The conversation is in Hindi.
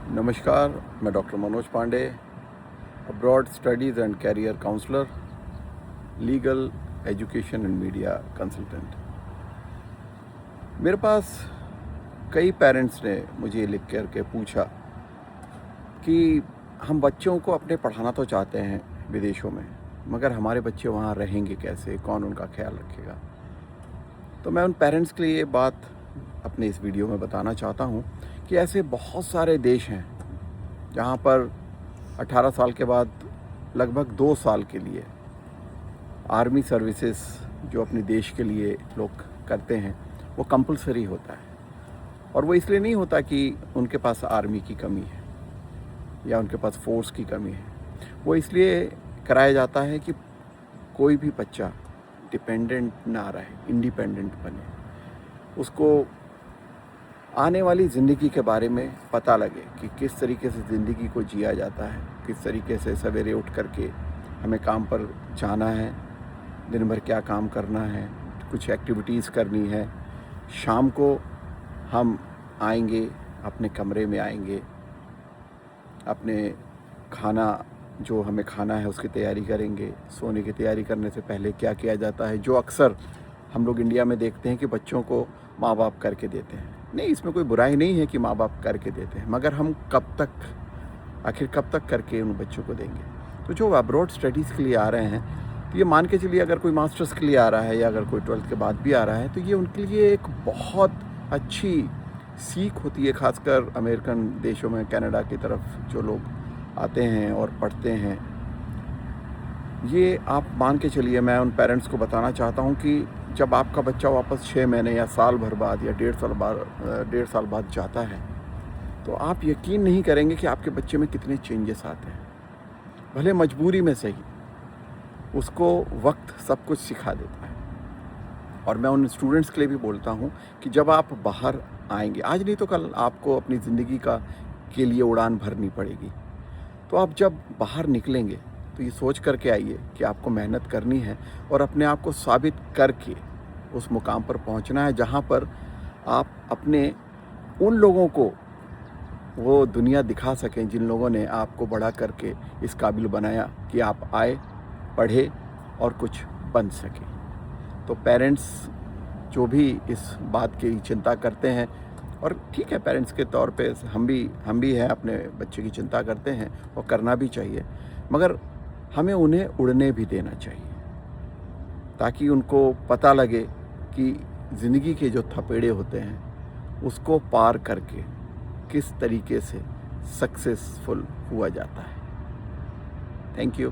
नमस्कार, मैं doctor Manoj Pande, abroad studies and career counsellor, legal education and media consultant. मेरे पास कई पेरेंट्स ने मुझे लिख कर के पूछा कि हम बच्चों को अपने पढ़ाना तो चाहते हैं विदेशों में, मगर हमारे बच्चे वहाँ रहेंगे कैसे, कौन उनका ख्याल रखेगा। तो मैं उन पेरेंट्स के लिए ये बात अपने इस वीडियो में बताना चाहता हूँ कि ऐसे बहुत सारे देश हैं जहाँ पर 18 साल के बाद लगभग 2 साल के लिए आर्मी सर्विसेज जो अपने देश के लिए लोग करते हैं वो कंपलसरी होता है। और वो इसलिए नहीं होता कि उनके पास आर्मी की कमी है या उनके पास फोर्स की कमी है, वो इसलिए कराया जाता है कि कोई भी बच्चा डिपेंडेंट ना रहे, इंडिपेंडेंट बने, उसको आने वाली ज़िंदगी के बारे में पता लगे कि किस तरीके से ज़िंदगी को जिया जाता है, किस तरीके से सवेरे उठ करके हमें काम पर जाना है, दिन भर क्या काम करना है, कुछ एक्टिविटीज़ करनी है, शाम को हम आएंगे, अपने कमरे में आएंगे, अपने खाना जो हमें खाना है उसकी तैयारी करेंगे। सोने की तैयारी करने से पहले क्या किया जाता है, जो अक्सर हम लोग इंडिया में देखते हैं कि बच्चों को माँ बाप करके देते हैं। नहीं, इसमें कोई बुराई नहीं है कि माँ बाप करके देते हैं, मगर हम आखिर कब तक करके उन बच्चों को देंगे। तो जो अब्रॉड स्टडीज़ के लिए आ रहे हैं, तो ये मान के चलिए अगर कोई मास्टर्स के लिए आ रहा है या अगर कोई 12th के बाद भी आ रहा है, तो ये उनके लिए एक बहुत अच्छी सीख होती है। खासकर अमेरिकन देशों में, कनाडा की तरफ जो लोग आते हैं और पढ़ते हैं, ये आप मान के चलिए, मैं उन पेरेंट्स को बताना चाहता हूँ कि जब आपका बच्चा वापस 6 महीने या साल भर बाद या 1.5 साल बाद जाता है, तो आप यकीन नहीं करेंगे कि आपके बच्चे में कितने चेंजेस आते हैं। भले मजबूरी में सही, उसको वक्त सब कुछ सिखा देता है। और मैं उन स्टूडेंट्स के लिए भी बोलता हूँ कि जब आप बाहर आएंगे, आज नहीं तो कल आपको अपनी ज़िंदगी के लिए उड़ान भरनी पड़ेगी। तो आप जब बाहर निकलेंगे तो ये सोच करके आइए कि आपको मेहनत करनी है और अपने आप को साबित करके उस मुकाम पर पहुंचना है जहां पर आप अपने उन लोगों को वो दुनिया दिखा सकें जिन लोगों ने आपको बड़ा करके इस काबिल बनाया कि आप आए, पढ़े और कुछ बन सके। तो पेरेंट्स जो भी इस बात की चिंता करते हैं, और ठीक है, पेरेंट्स के तौर पे हम भी हैं, अपने बच्चे की चिंता करते हैं और करना भी चाहिए, मगर हमें उन्हें उड़ने भी देना चाहिए ताकि उनको पता लगे कि ज़िंदगी के जो थपेड़े होते हैं उसको पार करके किस तरीके से सक्सेसफुल हुआ जाता है। Thank you.